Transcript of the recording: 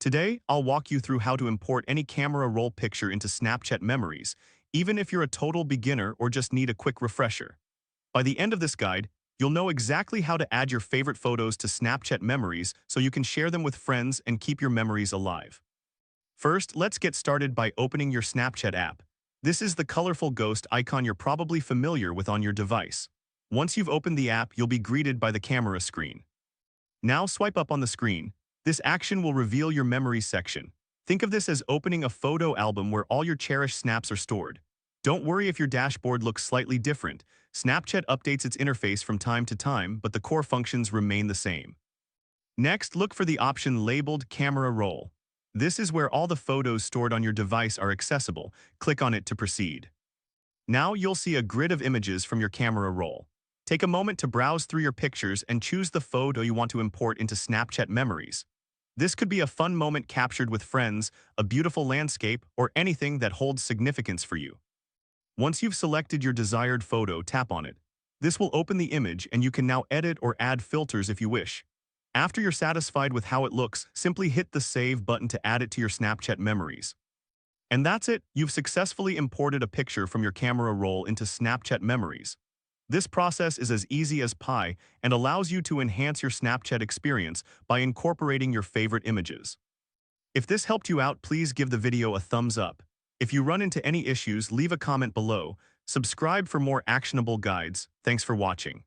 Today, I'll walk you through how to import any camera roll picture into Snapchat Memories, even if you're a total beginner or just need a quick refresher. By the end of this guide, you'll know exactly how to add your favorite photos to Snapchat Memories so you can share them with friends and keep your memories alive. First, let's get started by opening your Snapchat app. This is the colorful ghost icon you're probably familiar with on your device. Once you've opened the app, you'll be greeted by the camera screen. Now swipe up on the screen. This action will reveal your memories section. Think of this as opening a photo album where all your cherished snaps are stored. Don't worry if your dashboard looks slightly different. Snapchat updates its interface from time to time, but the core functions remain the same. Next, look for the option labeled Camera Roll. This is where all the photos stored on your device are accessible. Click on it to proceed. Now you'll see a grid of images from your camera roll. Take a moment to browse through your pictures and choose the photo you want to import into Snapchat Memories. This could be a fun moment captured with friends, a beautiful landscape, or anything that holds significance for you. Once you've selected your desired photo, tap on it. This will open the image and you can now edit or add filters if you wish. After you're satisfied with how it looks, simply hit the Save button to add it to your Snapchat Memories. And that's it, you've successfully imported a picture from your camera roll into Snapchat Memories. This process is as easy as pie and allows you to enhance your Snapchat experience by incorporating your favorite images. If this helped you out, please give the video a thumbs up. If you run into any issues, leave a comment below. Subscribe for more actionable guides. Thanks for watching.